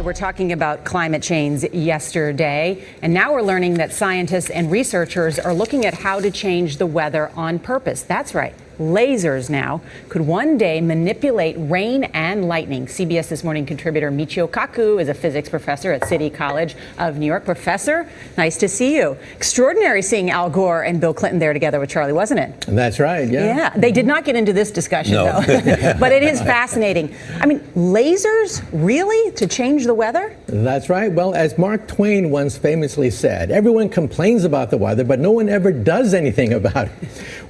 were talking about climate change yesterday, and now we're learning that scientists and researchers are looking at how to change the weather on purpose. That's right. Lasers now could one day manipulate rain and lightning. CBS This Morning contributor Michio Kaku is a physics professor at City College of New York. Professor, nice to see you. Extraordinary seeing Al Gore and Bill Clinton there together with Charlie, wasn't it? That's right, yeah. Yeah, they did not get into this discussion, though. But it is fascinating. I mean, lasers, really, to change the weather? That's right. Well, as Mark Twain once famously said, everyone complains about the weather, but no one ever does anything about it.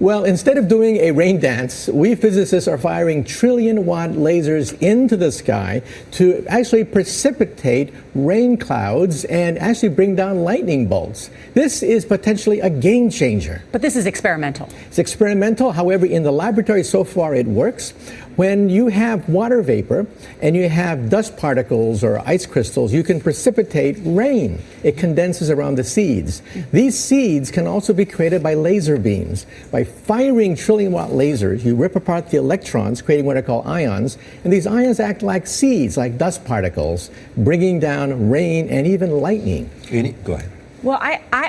Well, instead of doing a rain dance, we physicists are firing trillion-watt lasers into the sky to actually precipitate rain clouds and actually bring down lightning bolts. This is potentially a game changer. But this is experimental. It's experimental. However, in the laboratory so far it works. When you have water vapor and you have dust particles or ice crystals, you can precipitate rain. It condenses around the seeds. These seeds can also be created by laser beams. By firing trillion-watt lasers, you rip apart the electrons, creating what are called ions, and these ions act like seeds, like dust particles, bringing down rain and even lightning. Go ahead. Well,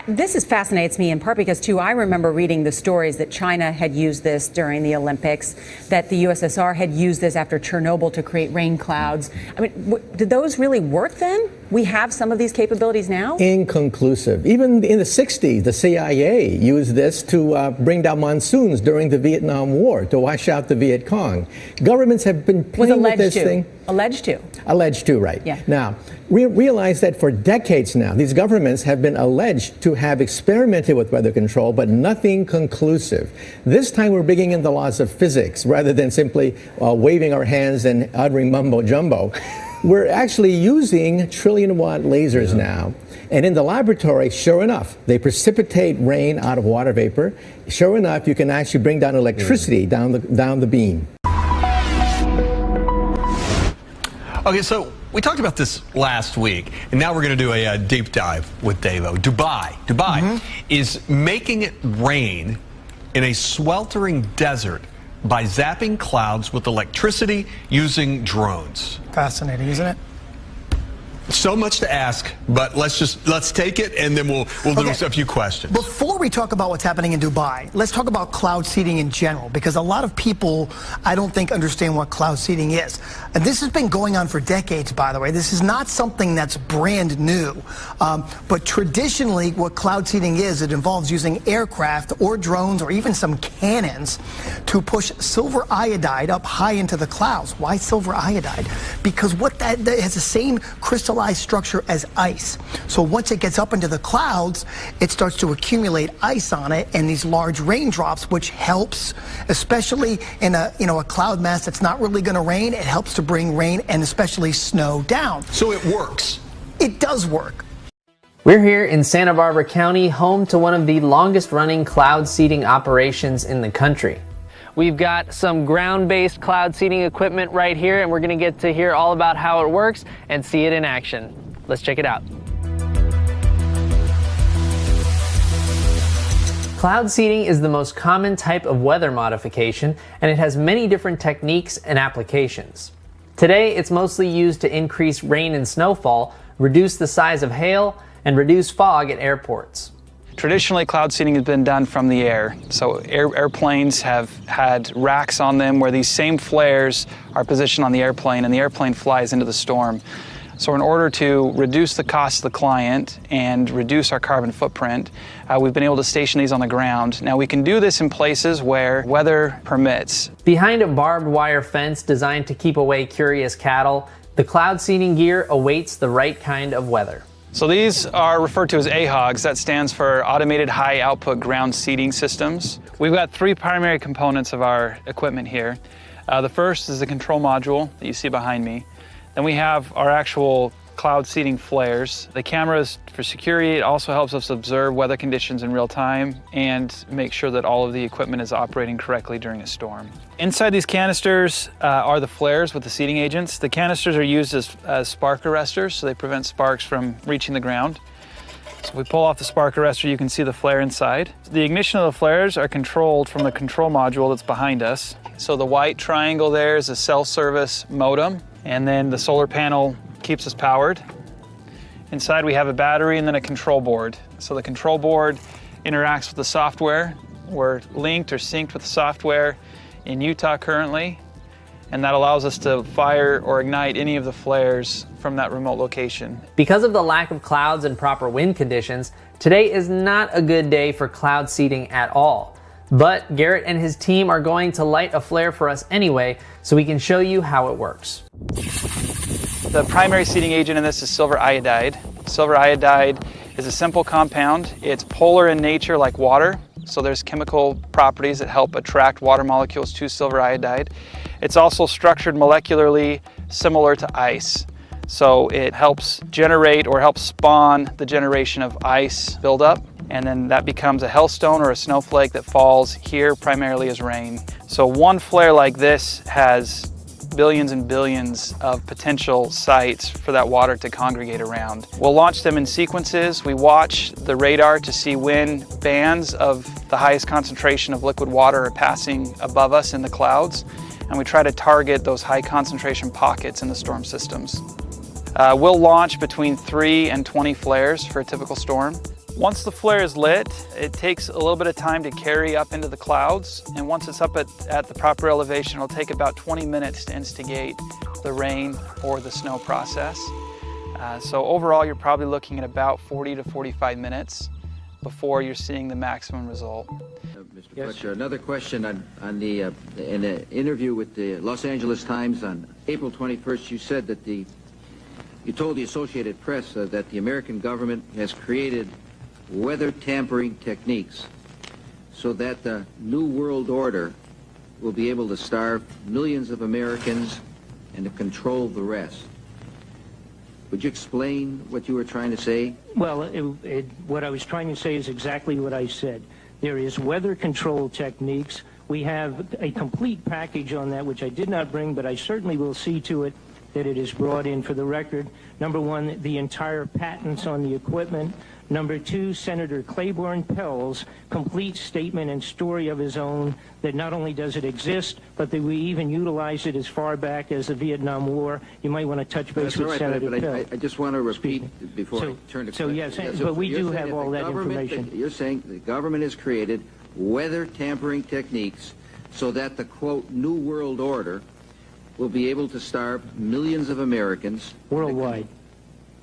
this fascinates me in part because, too, I remember reading the stories that China had used this during the Olympics, that the USSR had used this after Chernobyl to create rain clouds. I mean, did those really work then? We have some of these capabilities now? Inconclusive. Even in the 60s, the CIA used this to bring down monsoons during the Vietnam War, to wash out the Viet Cong. Governments have been playing with this thing. Alleged to. Alleged to, right. Yeah. Now, we realize that for decades now, these governments have been alleged to have experimented with weather control, but nothing conclusive. This time we're bringing in the laws of physics rather than simply waving our hands and uttering mumbo jumbo. We're actually using trillion-watt lasers now. And in the laboratory, sure enough, they precipitate rain out of water vapor. Sure enough, you can actually bring down electricity down the beam. Okay, so we talked about this last week, and now we're going to do a deep dive with Davo. Dubai is making it rain in a sweltering desert by zapping clouds with electricity using drones. Fascinating, isn't it? So much to ask, but let's take it, and then we'll do a few questions. Before we talk about what's happening in Dubai, let's talk about cloud seeding in general, because a lot of people, I don't think, understand what cloud seeding is. And this has been going on for decades, by the way. This is not something that's brand new. But traditionally, what cloud seeding is, it involves using aircraft or drones or even some cannons to push silver iodide up high into the clouds. Why silver iodide? Because what that has the same crystallized structure as ice. So once it gets up into the clouds, it starts to accumulate ice on it and these large raindrops, which helps, especially in a cloud mass that's not really going to rain. It helps to bring rain and especially snow down. So it works. It does work. We're here in Santa Barbara County, home to one of the longest running cloud seeding operations in the country. We've got some ground-based cloud seeding equipment right here, and we're going to get to hear all about how it works and see it in action. Let's check it out. Cloud seeding is the most common type of weather modification, and it has many different techniques and applications. Today, it's mostly used to increase rain and snowfall, reduce the size of hail, and reduce fog at airports. Traditionally, cloud seeding has been done from the air. So airplanes have had racks on them where these same flares are positioned on the airplane, and the airplane flies into the storm. So in order to reduce the cost to the client and reduce our carbon footprint, we've been able to station these on the ground. Now, we can do this in places where weather permits. Behind a barbed wire fence designed to keep away curious cattle, the cloud seeding gear awaits the right kind of weather. So these are referred to as AHOGs. That stands for Automated High Output Ground Seeding Systems. We've got three primary components of our equipment here. The first is the control module that you see behind me. Then we have our actual cloud seeding flares. The cameras for security. It also helps us observe weather conditions in real time and make sure that all of the equipment is operating correctly during a storm. Inside these canisters are the flares with the seeding agents. The canisters are used as spark arresters, so they prevent sparks from reaching the ground. So if we pull off the spark arrestor, you can see the flare inside. The ignition of the flares are controlled from the control module that's behind us. So the white triangle there is a cell service modem, and then the solar panel keeps us powered. Inside we have a battery and then a control board. So the control board interacts with the software. We're linked or synced with the software in Utah currently, and that allows us to fire or ignite any of the flares from that remote location. Because of the lack of clouds and proper wind conditions, today is not a good day for cloud seeding at all. But Garrett and his team are going to light a flare for us anyway, so we can show you how it works. The primary seeding agent in this is silver iodide. Silver iodide is a simple compound. It's polar in nature like water, so there's chemical properties that help attract water molecules to silver iodide. It's also structured molecularly similar to ice. So it helps generate or helps spawn the generation of ice buildup, and then that becomes a hailstone or a snowflake that falls here primarily as rain. So one flare like this has billions and billions of potential sites for that water to congregate around. We'll launch them in sequences. We watch the radar to see when bands of the highest concentration of liquid water are passing above us in the clouds, and we try to target those high concentration pockets in the storm systems. We'll launch between 3 and 20 flares for a typical storm. Once the flare is lit, it takes a little bit of time to carry up into the clouds, and once it's up at the proper elevation, it'll take about 20 minutes to instigate the rain or the snow process. So overall, you're probably looking at about 40 to 45 minutes before you're seeing the maximum result. Mr. Fletcher, another question in an interview with the Los Angeles Times on April 21st, you said that you told the Associated Press that the American government has created weather tampering techniques so that the New World Order will be able to starve millions of Americans and to control the rest. Would you explain what you were trying to say? Well, what I was trying to say is exactly what I said. There is weather control techniques. We have a complete package on that, which I did not bring, but I certainly will see to it that it is brought in for the record. Number one, the entire patents on the equipment. Number two, Senator Claiborne Pell's complete statement and story of his own that not only does it exist, but that we even utilize it as far back as the Vietnam War. You might want to touch base with Senator Pell. I just want to repeat before I turn to questions. So yes, but we do have all that information. You're saying the government has created weather tampering techniques so that the, quote, New World Order will be able to starve millions of Americans. Worldwide.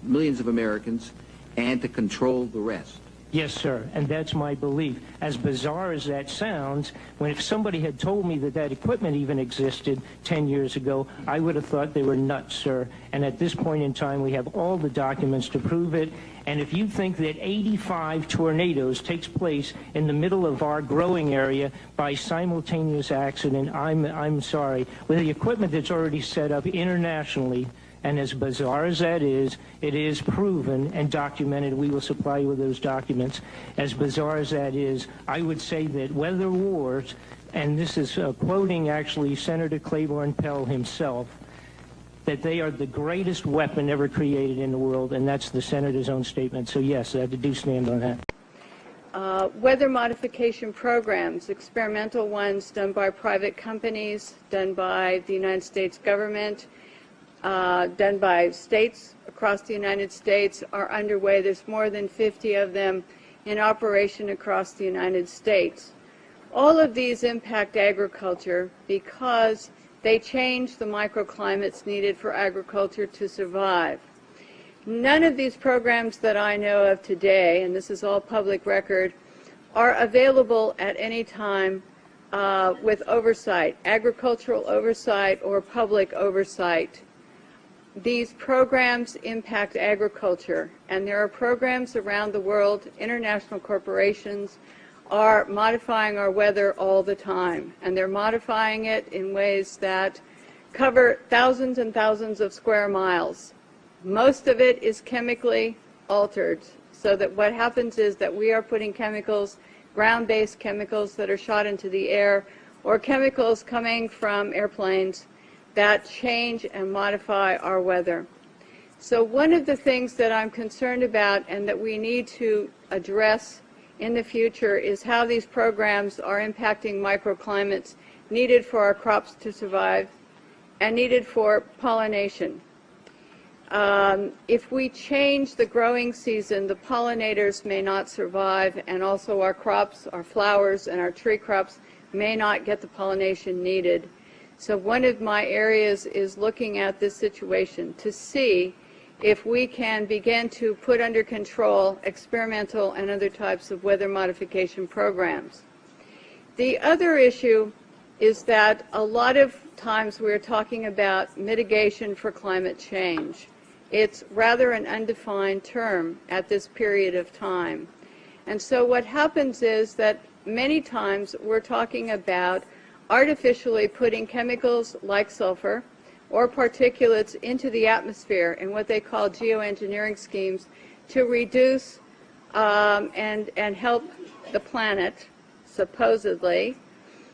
Millions of Americans, and to control the rest. Yes, sir, and that's my belief. As bizarre as that sounds, if somebody had told me that that equipment even existed 10 years ago, I would have thought they were nuts, sir. And at this point in time, we have all the documents to prove it. And if you think that 85 tornadoes takes place in the middle of our growing area by simultaneous accident, I'm sorry. With the equipment that's already set up internationally, and as bizarre as that is, it is proven and documented. We will supply you with those documents. As bizarre as that is, I would say that weather wars, and this is quoting actually Senator Claiborne Pell himself, that they are the greatest weapon ever created in the world, and that's the senator's own statement. So yes, I do stand on that. Weather modification programs, experimental ones done by private companies, done by the United States government, done by states across the United States, are underway. There's more than 50 of them in operation across the United States. All of these impact agriculture because they change the microclimates needed for agriculture to survive. None of these programs that I know of today, and this is all public record, are available at any time with oversight, agricultural oversight or public oversight. These programs impact agriculture, and there are programs around the world. International corporations are modifying our weather all the time, and they're modifying it in ways that cover thousands and thousands of square miles. Most of it is chemically altered, so that what happens is that we are putting chemicals, ground-based chemicals that are shot into the air, or chemicals coming from airplanes that change and modify our weather. So one of the things that I'm concerned about and that we need to address in the future is how these programs are impacting microclimates needed for our crops to survive and needed for pollination. If we change the growing season, the pollinators may not survive, and also our crops, our flowers, and our tree crops may not get the pollination needed. So one of my areas is looking at this situation to see if we can begin to put under control experimental and other types of weather modification programs. The other issue is that a lot of times we're talking about mitigation for climate change. It's rather an undefined term at this period of time. And so what happens is that many times we're talking about artificially putting chemicals like sulfur or particulates into the atmosphere in what they call geoengineering schemes to reduce and help the planet, supposedly,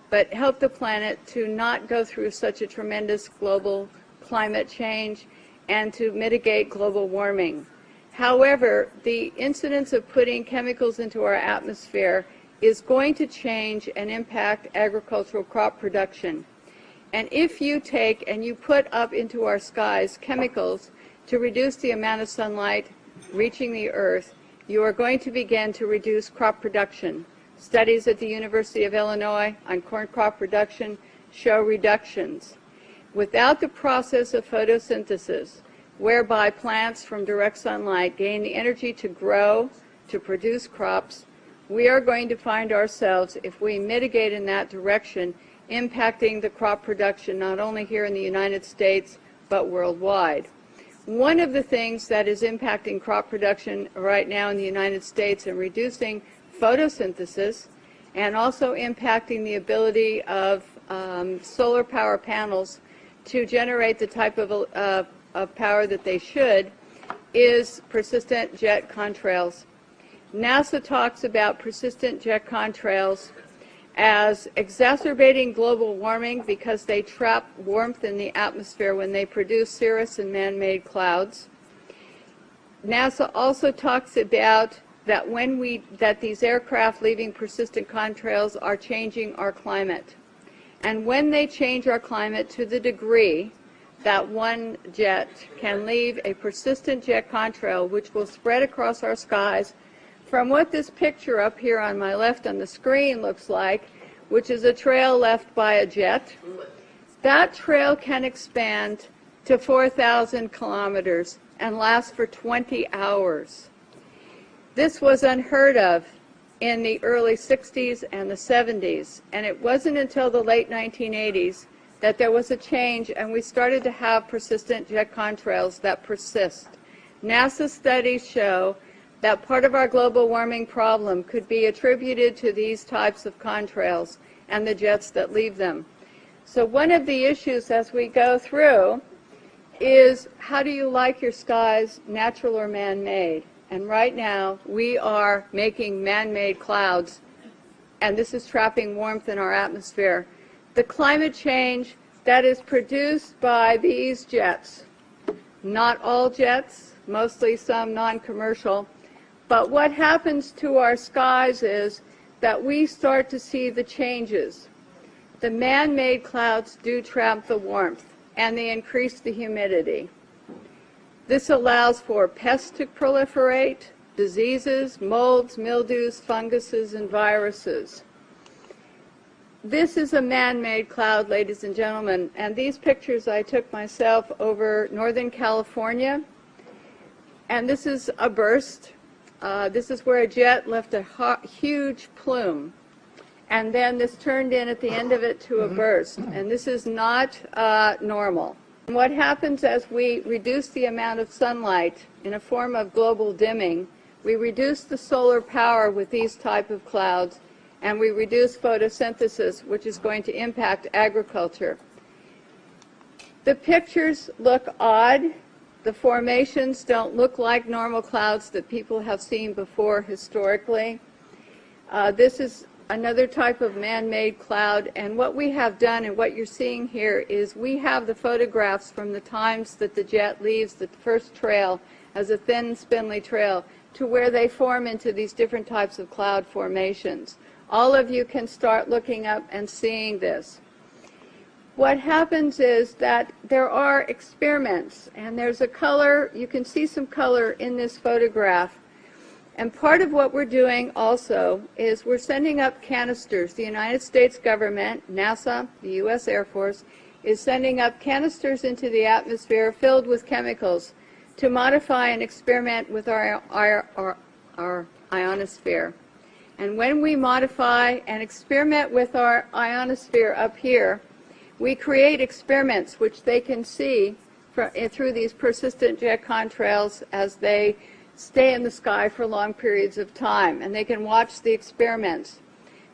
but help the planet to not go through such a tremendous global climate change and to mitigate global warming. However, the incidence of putting chemicals into our atmosphere is going to change and impact agricultural crop production. And if you take and you put up into our skies chemicals to reduce the amount of sunlight reaching the earth, you are going to begin to reduce crop production. Studies at the University of Illinois on corn crop production show reductions. Without the process of photosynthesis, whereby plants from direct sunlight gain the energy to grow, to produce crops, we are going to find ourselves, if we mitigate in that direction, impacting the crop production not only here in the United States, but worldwide. One of the things that is impacting crop production right now in the United States and reducing photosynthesis and also impacting the ability of solar power panels to generate the type of power that they should is persistent jet contrails. NASA talks about persistent jet contrails as exacerbating global warming because they trap warmth in the atmosphere when they produce cirrus and man-made clouds. NASA also talks about that these aircraft leaving persistent contrails are changing our climate. And when they change our climate to the degree that one jet can leave a persistent jet contrail which will spread across our skies from what this picture up here on my left on the screen looks like, which is a trail left by a jet, that trail can expand to 4,000 kilometers and last for 20 hours. This was unheard of in the early 60s and the 70s, and it wasn't until the late 1980s that there was a change and we started to have persistent jet contrails that persist. NASA studies show that part of our global warming problem could be attributed to these types of contrails and the jets that leave them. So one of the issues as we go through is, how do you like your skies, natural or man-made? And right now we are making man-made clouds, and this is trapping warmth in our atmosphere. The climate change that is produced by these jets, not all jets, mostly some non-commercial, but what happens to our skies is that we start to see the changes. The man-made clouds do trap the warmth, and they increase the humidity. This allows for pests to proliferate, diseases, molds, mildews, funguses, and viruses. This is a man-made cloud, ladies and gentlemen, and these pictures I took myself over Northern California, and this is a burst. This is where a jet left a huge plume, and then this turned in at the end of it to a burst, and this is not normal. And what happens as we reduce the amount of sunlight in a form of global dimming, we reduce the solar power with these type of clouds, and we reduce photosynthesis, which is going to impact agriculture. The pictures look odd. The formations don't look like normal clouds that people have seen before historically. This is another type of man-made cloud, and what we have done and what you're seeing here is we have the photographs from the times that the jet leaves the first trail as a thin, spindly trail to where they form into these different types of cloud formations. All of you can start looking up and seeing this. what happens is that there are experiments, and there's a color, you can see some color in this photograph. And part of what we're doing also is we're sending up canisters. The United States government, NASA, the U.S. Air Force, is sending up canisters into the atmosphere filled with chemicals to modify and experiment with our ionosphere. And when we modify and experiment with our ionosphere up here, we create experiments which they can see through these persistent jet contrails as they stay in the sky for long periods of time, and they can watch the experiments.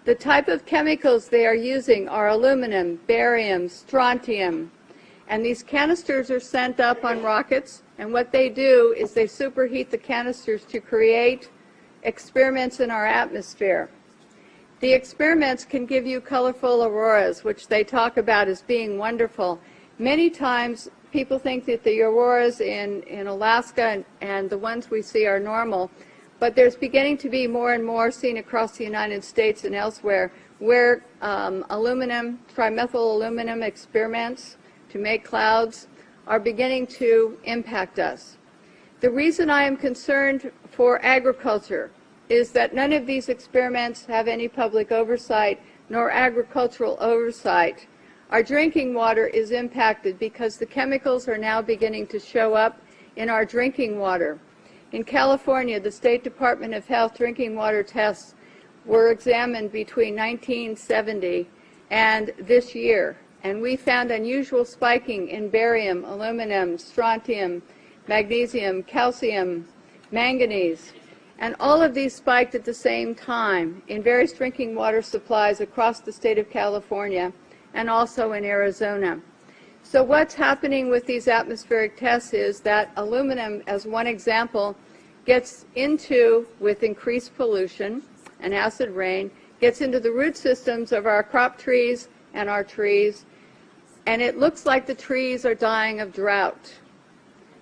The type of chemicals they are using are aluminum, barium, strontium, and these canisters are sent up on rockets, and what they do is they superheat the canisters to create experiments in our atmosphere. The experiments can give you colorful auroras, which they talk about as being wonderful. Many times people think that the auroras in Alaska and the ones we see are normal, but there's beginning to be more and more seen across the United States and elsewhere where aluminum, trimethyl aluminum experiments to make clouds are beginning to impact us. The reason I am concerned for agriculture is that none of these experiments have any public oversight nor agricultural oversight. Our drinking water is impacted because the chemicals are now beginning to show up in our drinking water. In California, the State Department of Health drinking water tests were examined between 1970 and this year, and we found unusual spiking in barium, aluminum, strontium, magnesium, calcium, manganese, and all of these spiked at the same time in various drinking water supplies across the state of California and also in Arizona. So what's happening with these atmospheric tests is that aluminum, as one example, gets into, with increased pollution and acid rain, gets into the root systems of our crop trees and our trees, and it looks like the trees are dying of drought.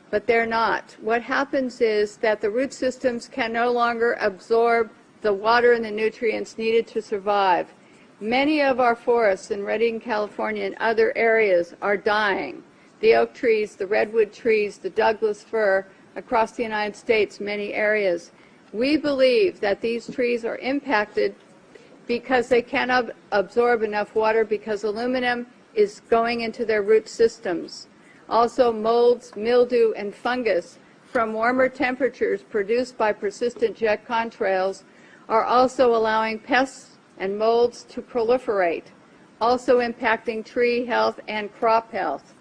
But they're not. What happens is that the root systems can no longer absorb the water and the nutrients needed to survive. Many of our forests in Redding, California, and other areas are dying. The oak trees, the redwood trees, the Douglas fir, across the United States, many areas. We believe that these trees are impacted because they cannot absorb enough water because aluminum is going into their root systems. Also, molds, mildew, and fungus from warmer temperatures produced by persistent jet contrails are also allowing pests and molds to proliferate, also impacting tree health and crop health.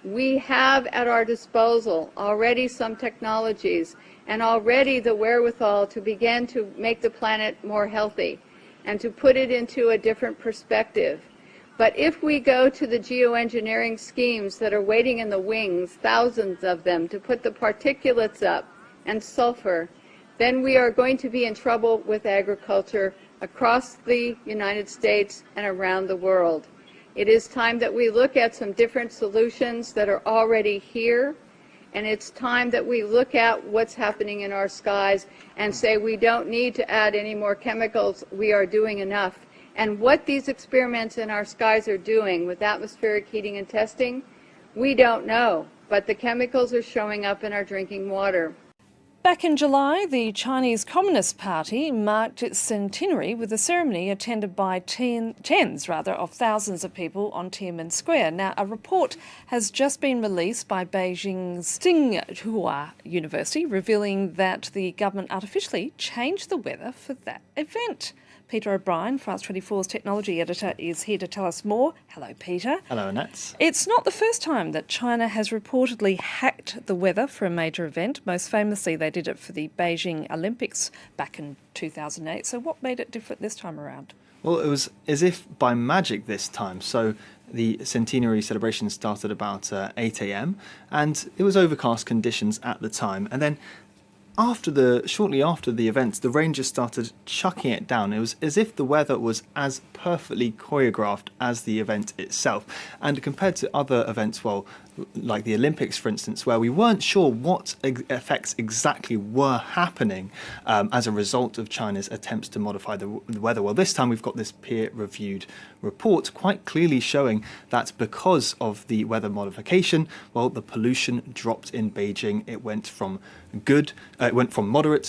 We have at our disposal already some technologies and already the wherewithal to begin to make the planet more healthy and to put it into a different perspective. But if we go to the geoengineering schemes that are waiting in the wings, thousands of them, to put the particulates up and sulfur, then we are going to be in trouble with agriculture across the United States and around the world. It is time that we look at some different solutions that are already here, and it's time that we look at what's happening in our skies and say we don't need to add any more chemicals, we are doing enough. And what these experiments in our skies are doing with atmospheric heating and testing, we don't know, but the chemicals are showing up in our drinking water. Back in July, the Chinese Communist Party marked its centenary with a ceremony attended by tens of thousands of people on Tiananmen Square. Now, a report has just been released by Beijing's Tsinghua University revealing that the government artificially changed the weather for that event. Peter O'Brien, France 24's technology editor, is here to tell us more. Hello, Peter. Hello, Annette. It's not the first time that China has reportedly hacked the weather for a major event. Most famously, they did it for the Beijing Olympics back in 2008. So what made it different this time around? Well, it was as if by magic this time. So the centenary celebration started about 8 a.m. and it was overcast conditions at the time. And then shortly after the event, the rain just started chucking it down. It was as if the weather was as perfectly choreographed as the event itself. And compared to other events, well, like the Olympics, for instance, where we weren't sure what effects exactly were happening as a result of China's attempts to modify the weather. Well, this time we've got this peer-reviewed report quite clearly showing that because of the weather modification, well, the pollution dropped in Beijing. It went from moderate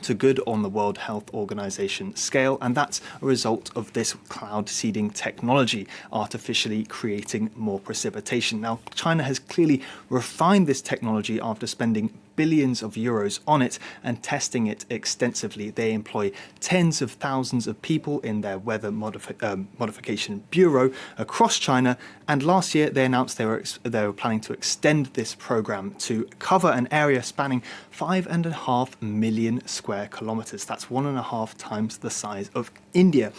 to good on the World Health Organization scale, and that's a result of this cloud seeding technology, artificially creating more precipitation. Now, China has clearly refined this technology after spending billions of euros on it and testing it extensively. They employ tens of thousands of people in their weather modification bureau across China, and last year they announced they were planning to extend this program to cover an area spanning 5.5 million square kilometers. That's 1.5 times the size of India.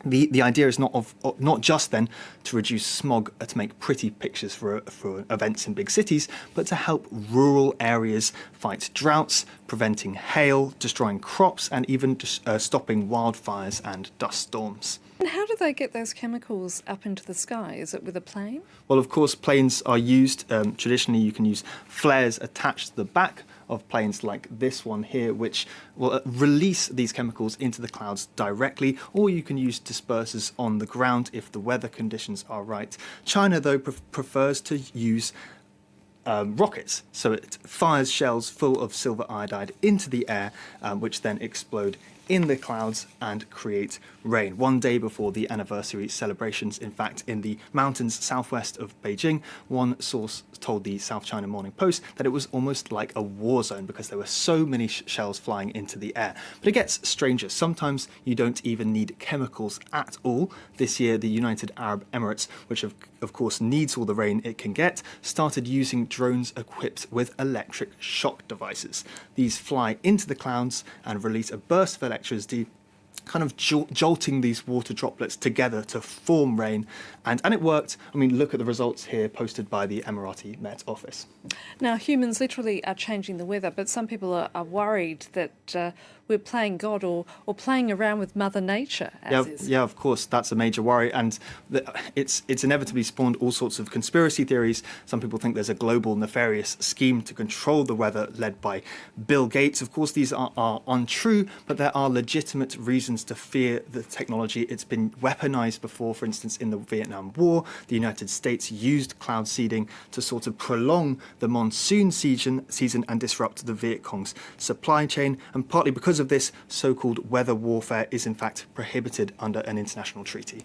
The idea is not just then to reduce smog to make pretty pictures for events in big cities, but to help rural areas fight droughts, preventing hail, destroying crops, and even stopping wildfires and dust storms. And how do they get those chemicals up into the sky? Is it with a plane? Well, of course, planes are used. Traditionally, you can use flares attached to the back of planes like this one here, which will release these chemicals into the clouds directly, or you can use dispersers on the ground if the weather conditions are right. China, though, prefers to use rockets, so it fires shells full of silver iodide into the air, which then explode in the clouds and create rain. One day before the anniversary celebrations, in fact, in the mountains southwest of Beijing, one source told the South China Morning Post that it was almost like a war zone because there were so many shells flying into the air. But it gets stranger. Sometimes you don't even need chemicals at all. This year, the United Arab Emirates, which of course needs all the rain it can get, started using drones equipped with electric shock devices. These fly into the clouds and release a burst of electricity, kind of jolting these water droplets together to form rain. And it worked. I mean, look at the results here posted by the Emirati Met Office. Now, humans literally are changing the weather, but some people are worried that we're playing God or playing around with Mother Nature, as is. Yeah, of course, that's a major worry. And it's inevitably spawned all sorts of conspiracy theories. Some people think there's a global nefarious scheme to control the weather led by Bill Gates. Of course, these are untrue, but there are legitimate reasons to fear the technology. It's been weaponized before. For instance, in the Vietnam War, the United States used cloud seeding to sort of prolong the monsoon season and disrupt the Viet Cong's supply chain. And partly because of this, so-called weather warfare is in fact prohibited under an international treaty.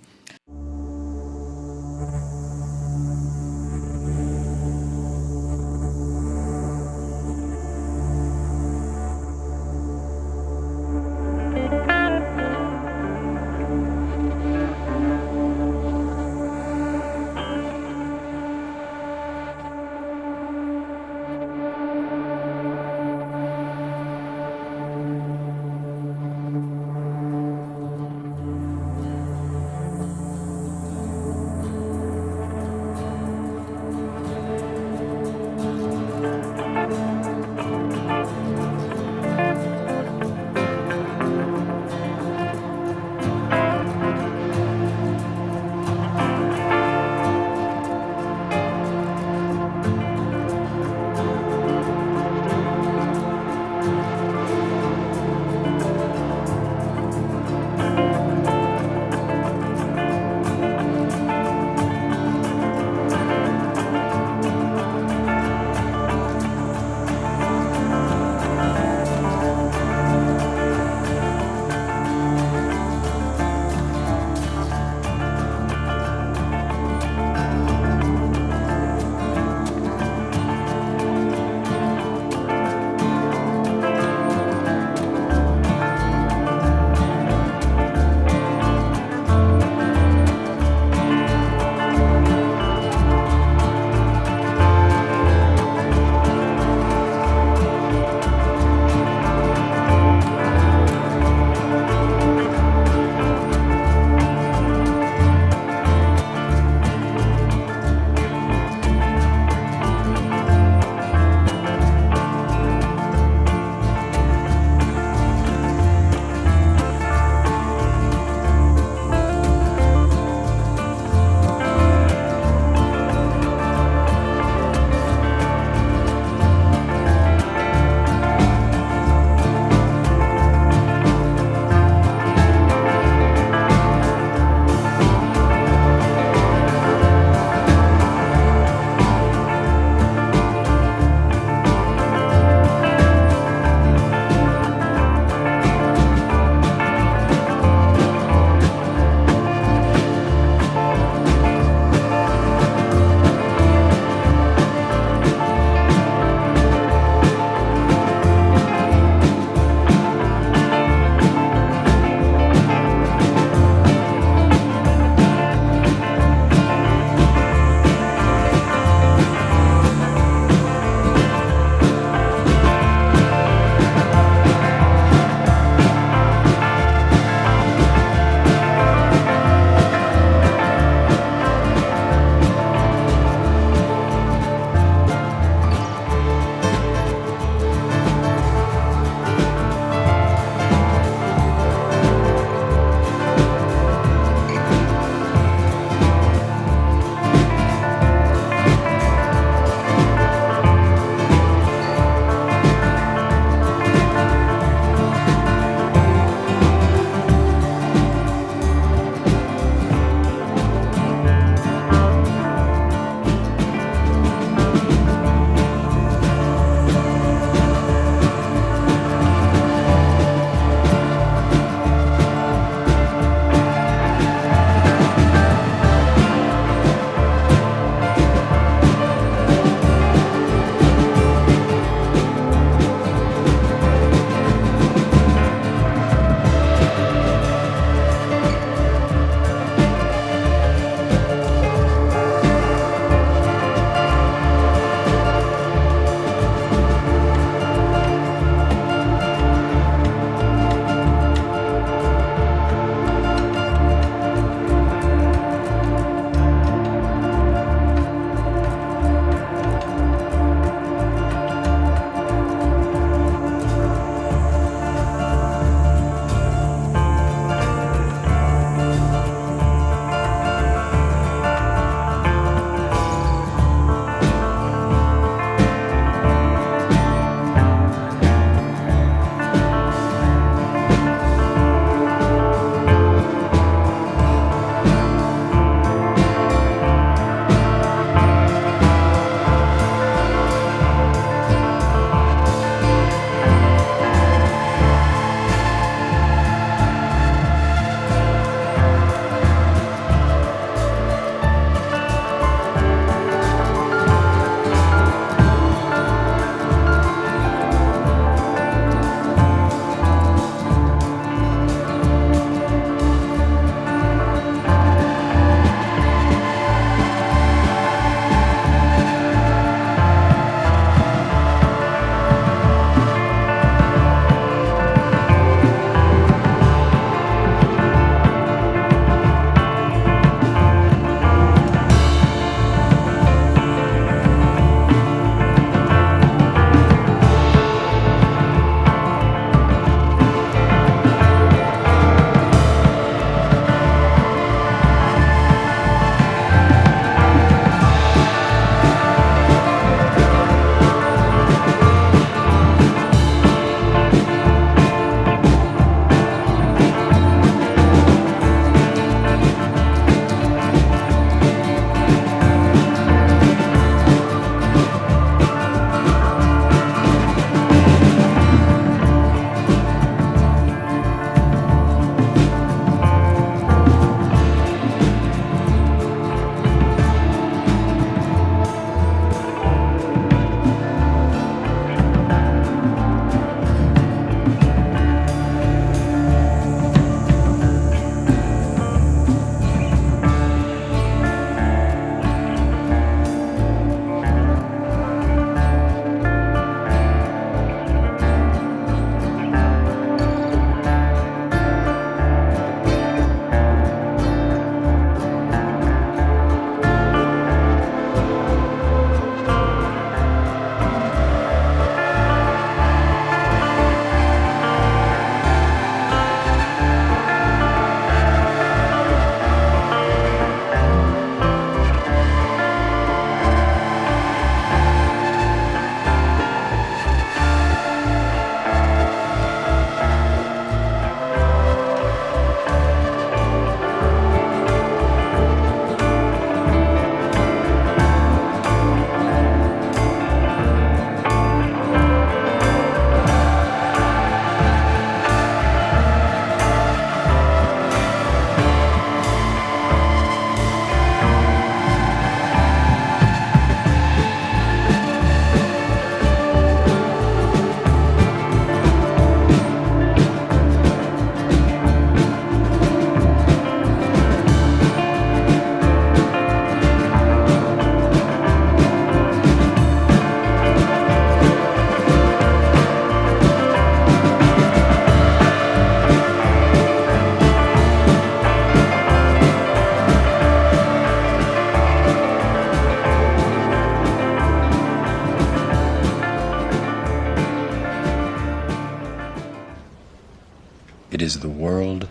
It is the world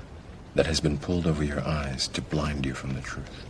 that has been pulled over your eyes to blind you from the truth.